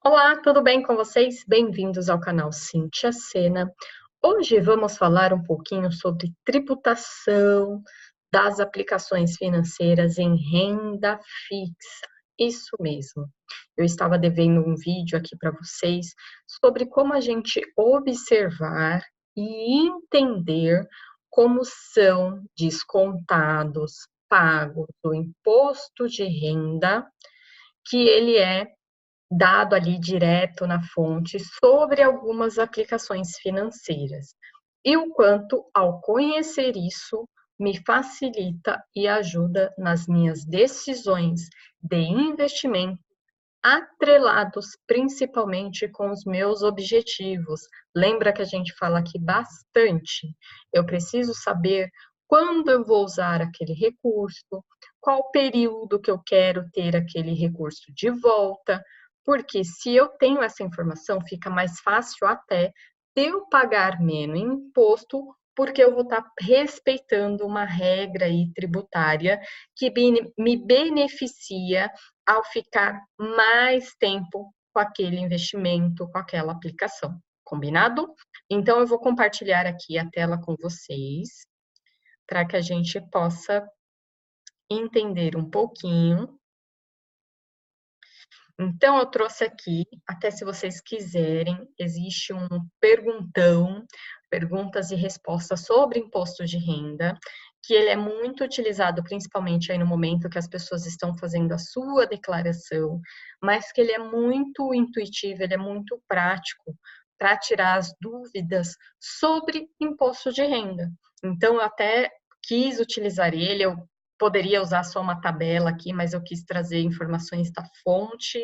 Olá, tudo bem com vocês? Bem-vindos ao canal Cintia Sena. Hoje vamos falar um pouquinho sobre tributação das aplicações financeiras em renda fixa. Isso mesmo. Eu estava devendo um vídeo aqui para vocês sobre como a gente observar e entender como são descontados, pagos o imposto de renda, que ele é dado ali direto na fonte sobre algumas aplicações financeiras. E o quanto, ao conhecer isso, me facilita e ajuda nas minhas decisões de investimento, atrelados principalmente com os meus objetivos. Lembra que a gente fala aqui bastante? Eu preciso saber quando eu vou usar aquele recurso, qual período que eu quero ter aquele recurso de volta, porque se eu tenho essa informação, fica mais fácil até de eu pagar menos imposto, porque eu vou estar respeitando uma regra aí tributária que me beneficia ao ficar mais tempo com aquele investimento, com aquela aplicação. Combinado? Então, eu vou compartilhar aqui a tela com vocês, para que a gente possa entender um pouquinho. Então, eu trouxe aqui, até se vocês quiserem, existe um perguntão, perguntas e respostas sobre imposto de renda, que ele é muito utilizado principalmente aí no momento que as pessoas estão fazendo a sua declaração, mas que ele é muito intuitivo, ele é muito prático para tirar as dúvidas sobre imposto de renda. Então, eu até quis utilizar ele, eu poderia usar só uma tabela aqui, mas eu quis trazer informações da fonte,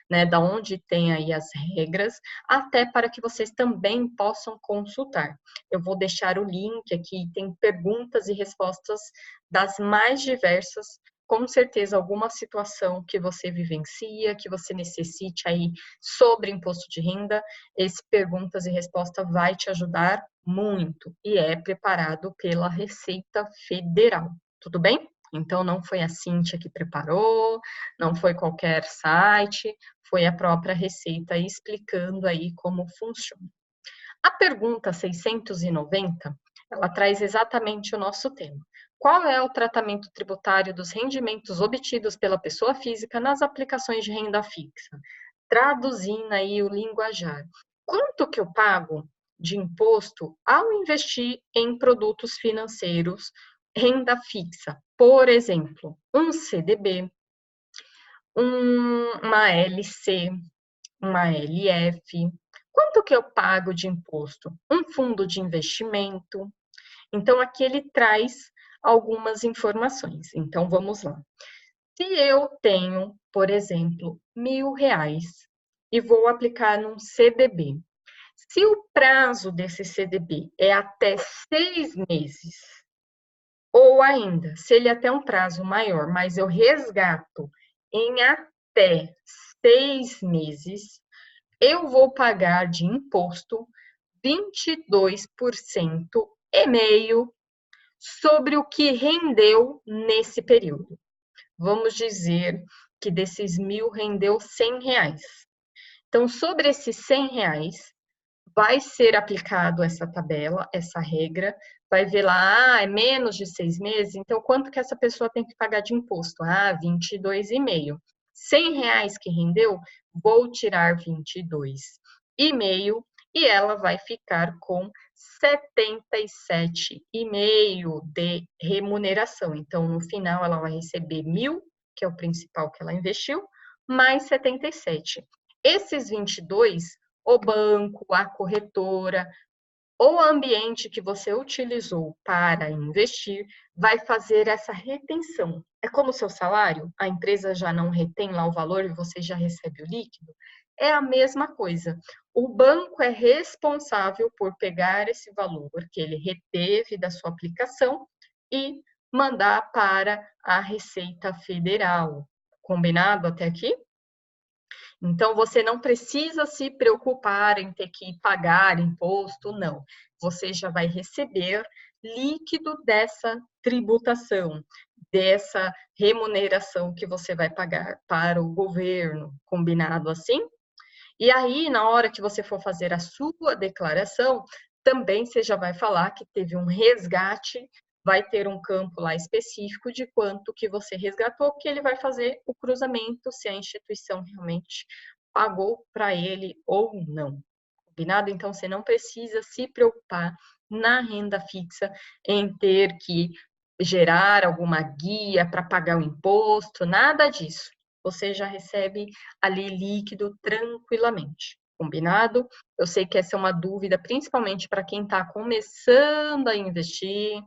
né, da onde tem aí as regras, até para que vocês também possam consultar. Eu vou deixar o link aqui, tem perguntas e respostas das mais diversas, com certeza alguma situação que você vivencia, que você necessite aí sobre imposto de renda, esse perguntas e respostas vai te ajudar muito e é preparado pela Receita Federal. Tudo bem? Então, não foi a Cíntia que preparou, não foi qualquer site, foi a própria Receita explicando aí como funciona. A pergunta 690, ela traz exatamente o nosso tema. Qual é o tratamento tributário dos rendimentos obtidos pela pessoa física nas aplicações de renda fixa? Traduzindo aí o linguajar. Quanto que eu pago de imposto ao investir em produtos financeiros, renda fixa? Por exemplo, um CDB, uma LC, uma LF. Quanto que eu pago de imposto? Um fundo de investimento. Então, aqui ele traz algumas informações. Então, vamos lá. Se eu tenho, por exemplo, R$ 1.000 e vou aplicar num CDB, se o prazo desse CDB é até 6 meses, ou ainda, se ele é até um prazo maior, mas eu resgato em até 6 meses, eu vou pagar de imposto 22,5% sobre o que rendeu nesse período. Vamos dizer que desses 1.000 rendeu R$ 100. Então, sobre esses R$ 100, vai ser aplicado essa tabela, essa regra, vai ver lá, é menos de 6 meses, então quanto que essa pessoa tem que pagar de imposto? 22,5. R$ 100 que rendeu, vou tirar 22,5 e ela vai ficar com 77,5 de remuneração. Então, no final, ela vai receber 1.000, que é o principal que ela investiu, mais 77. Esses 22 o banco, a corretora, ou o ambiente que você utilizou para investir vai fazer essa retenção. É como o seu salário, a empresa já não retém lá o valor e você já recebe o líquido? É a mesma coisa. O banco é responsável por pegar esse valor que ele reteve da sua aplicação e mandar para a Receita Federal. Combinado até aqui? Então, você não precisa se preocupar em ter que pagar imposto, não. Você já vai receber líquido dessa tributação, dessa remuneração que você vai pagar para o governo, combinado assim? E aí, na hora que você for fazer a sua declaração, também você já vai falar que teve um resgate, vai ter um campo lá específico de quanto que você resgatou, que ele vai fazer o cruzamento se a instituição realmente pagou para ele ou não. Combinado? Então, você não precisa se preocupar na renda fixa em ter que gerar alguma guia para pagar o imposto, nada disso. Você já recebe ali líquido tranquilamente. Combinado? Eu sei que essa é uma dúvida, principalmente para quem está começando a investir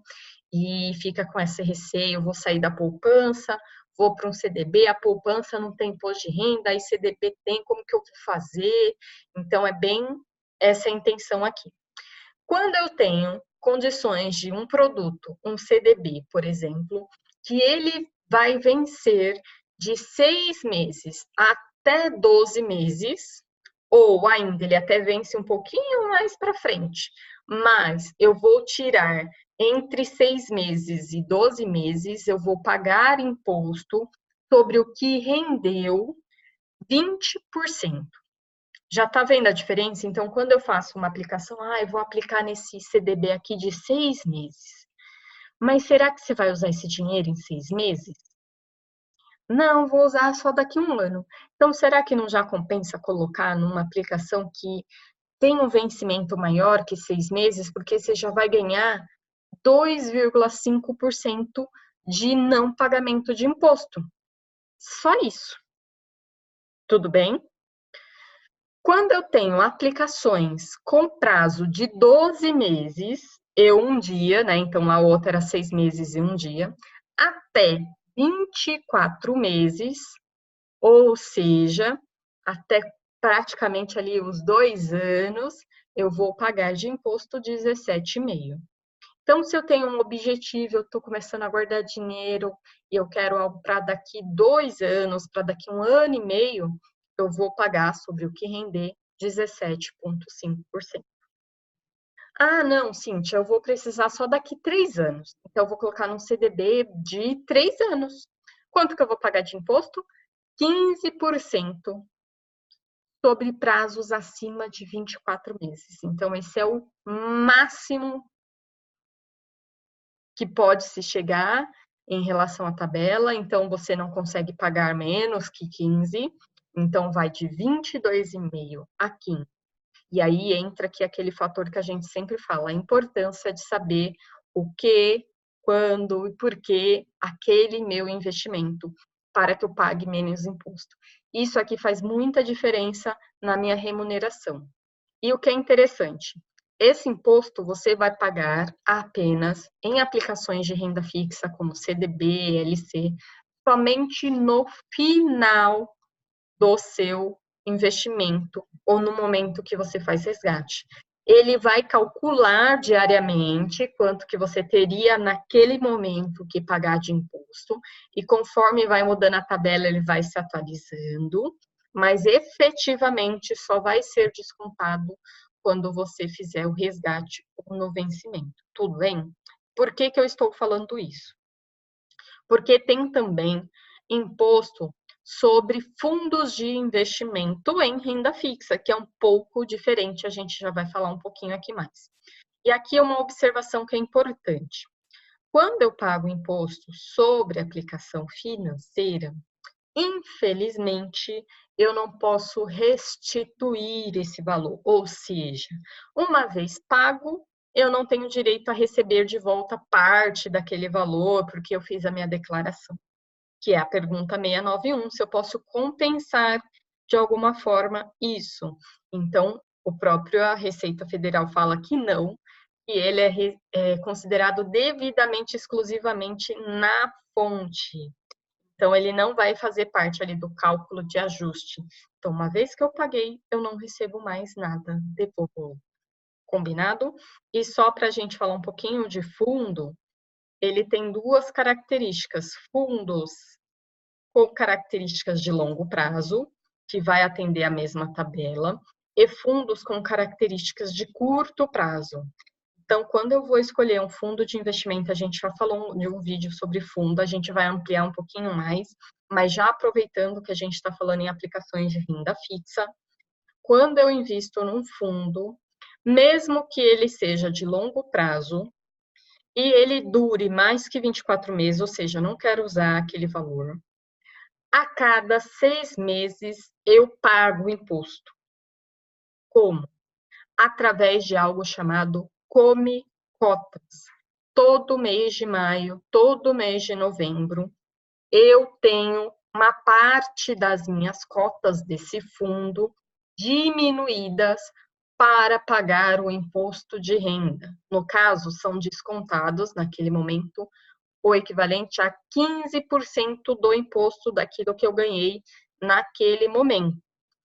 e fica com esse receio: vou sair da poupança, vou para um CDB, a poupança não tem imposto de renda, aí CDB tem, como que eu vou fazer? Então, é bem essa a intenção aqui. Quando eu tenho condições de um produto, um CDB, por exemplo, que ele vai vencer de 6 meses até 12 meses, ou ainda ele até vence um pouquinho mais para frente, mas eu vou tirar entre 6 meses e 12 meses, eu vou pagar imposto sobre o que rendeu 20%. Já está vendo a diferença? Então, quando eu faço uma aplicação, eu vou aplicar nesse CDB aqui de 6 meses. Mas será que você vai usar esse dinheiro em 6 meses? Não, vou usar só daqui a um ano. Então, será que não já compensa colocar numa aplicação que tem um vencimento maior que 6 meses? Porque você já vai ganhar 2,5% de não pagamento de imposto. Só isso. Tudo bem? Quando eu tenho aplicações com prazo de 12 meses, um dia, né? Então a outra era 6 meses e um dia, até 24 meses, ou seja, até praticamente ali os 2 anos, eu vou pagar de imposto 17,5%. Então, se eu tenho um objetivo, eu estou começando a guardar dinheiro e eu quero algo para daqui 2 anos, para daqui 1 ano e meio, eu vou pagar sobre o que render 17,5%. Ah, não, Cíntia, eu vou precisar só daqui 3 anos. Então, eu vou colocar num CDB de 3 anos. Quanto que eu vou pagar de imposto? 15% sobre prazos acima de 24 meses. Então, esse é o máximo que pode se chegar em relação à tabela, então você não consegue pagar menos que 15, então vai de 22,5 a 15. E aí entra aqui aquele fator que a gente sempre fala, a importância de saber o que, quando e por que aquele meu investimento, para que eu pague menos imposto. Isso aqui faz muita diferença na minha remuneração. E o que é interessante, esse imposto você vai pagar apenas em aplicações de renda fixa, como CDB, LC, somente no final do seu investimento ou no momento que você faz resgate. Ele vai calcular diariamente quanto que você teria naquele momento que pagar de imposto, e conforme vai mudando a tabela, ele vai se atualizando, mas efetivamente só vai ser descontado quando você fizer o resgate ou no vencimento. Tudo bem? Por que que eu estou falando isso? Porque tem também imposto sobre fundos de investimento em renda fixa, que é um pouco diferente, a gente já vai falar um pouquinho aqui mais. E aqui é uma observação que é importante. Quando eu pago imposto sobre aplicação financeira, infelizmente, eu não posso restituir esse valor, ou seja, uma vez pago, eu não tenho direito a receber de volta parte daquele valor, porque eu fiz a minha declaração, que é a pergunta 691, se eu posso compensar de alguma forma isso. Então, o próprio a Receita Federal fala que não, que ele é considerado devidamente, exclusivamente na fonte. Então, ele não vai fazer parte ali do cálculo de ajuste. Então, uma vez que eu paguei, eu não recebo mais nada, devolvo. Combinado? E só para a gente falar um pouquinho de fundo, ele tem duas características. Fundos com características de longo prazo, que vai atender a mesma tabela, e fundos com características de curto prazo. Então, quando eu vou escolher um fundo de investimento, a gente já falou de um vídeo sobre fundo, a gente vai ampliar um pouquinho mais, mas já aproveitando que a gente está falando em aplicações de renda fixa, quando eu invisto num fundo, mesmo que ele seja de longo prazo, e ele dure mais que 24 meses, ou seja, eu não quero usar aquele valor, a cada 6 meses eu pago o imposto. Como? Através de algo chamado Come Cotas. Todo mês de maio, todo mês de novembro, eu tenho uma parte das minhas cotas desse fundo diminuídas para pagar o imposto de renda. No caso, são descontados, naquele momento, o equivalente a 15% do imposto daquilo que eu ganhei naquele momento.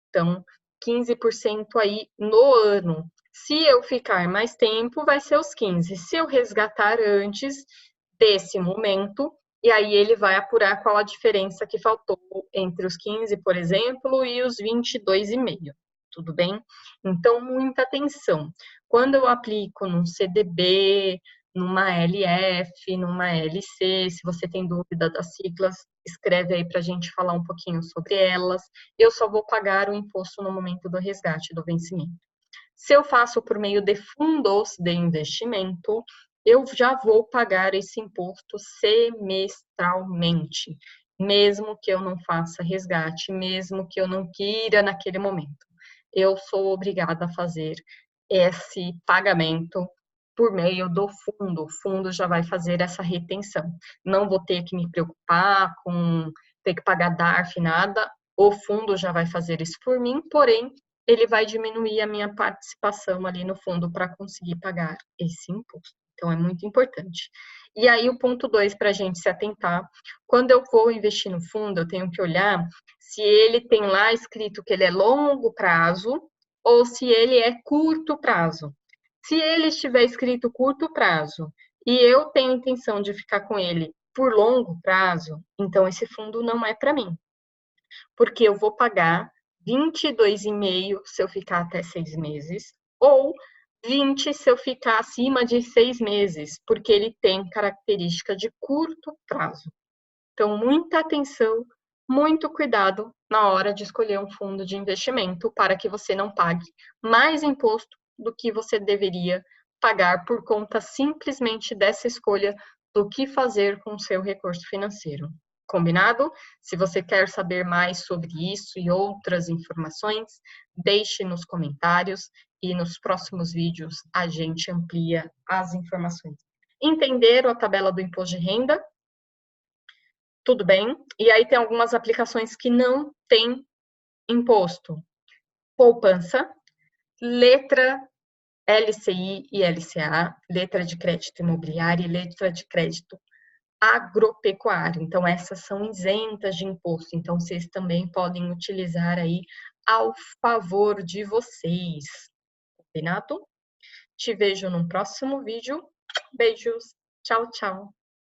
Então, 15% aí no ano. Se eu ficar mais tempo, vai ser os 15. Se eu resgatar antes desse momento, e aí ele vai apurar qual a diferença que faltou entre os 15, por exemplo, e os 22,5. Tudo bem? Então, muita atenção. Quando eu aplico num CDB, numa LF, numa LC, se você tem dúvida das siglas, escreve aí para a gente falar um pouquinho sobre elas. Eu só vou pagar o imposto no momento do resgate, do vencimento. Se eu faço por meio de fundos de investimento, eu já vou pagar esse imposto semestralmente, mesmo que eu não faça resgate, mesmo que eu não queira naquele momento. Eu sou obrigada a fazer esse pagamento por meio do fundo. O fundo já vai fazer essa retenção. Não vou ter que me preocupar com ter que pagar DARF, nada. O fundo já vai fazer isso por mim, porém, ele vai diminuir a minha participação ali no fundo para conseguir pagar esse imposto. Então, é muito importante. E aí, o ponto 2, para a gente se atentar, quando eu vou investir no fundo, eu tenho que olhar se ele tem lá escrito que ele é longo prazo ou se ele é curto prazo. Se ele estiver escrito curto prazo e eu tenho intenção de ficar com ele por longo prazo, então esse fundo não é para mim, porque eu vou pagar 22,5 se eu ficar até 6 meses, ou 20 se eu ficar acima de 6 meses, porque ele tem característica de curto prazo. Então, muita atenção, muito cuidado na hora de escolher um fundo de investimento para que você não pague mais imposto do que você deveria pagar por conta simplesmente dessa escolha do que fazer com o seu recurso financeiro. Combinado? Se você quer saber mais sobre isso e outras informações, deixe nos comentários e nos próximos vídeos a gente amplia as informações. Entenderam a tabela do imposto de renda? Tudo bem? E aí tem algumas aplicações que não têm imposto. Poupança, letra LCI e LCA, letra de crédito imobiliário e letra de crédito agropecuário. Então, essas são isentas de imposto. Então, vocês também podem utilizar aí ao favor de vocês. Combinado? Te vejo no próximo vídeo. Beijos. Tchau, tchau.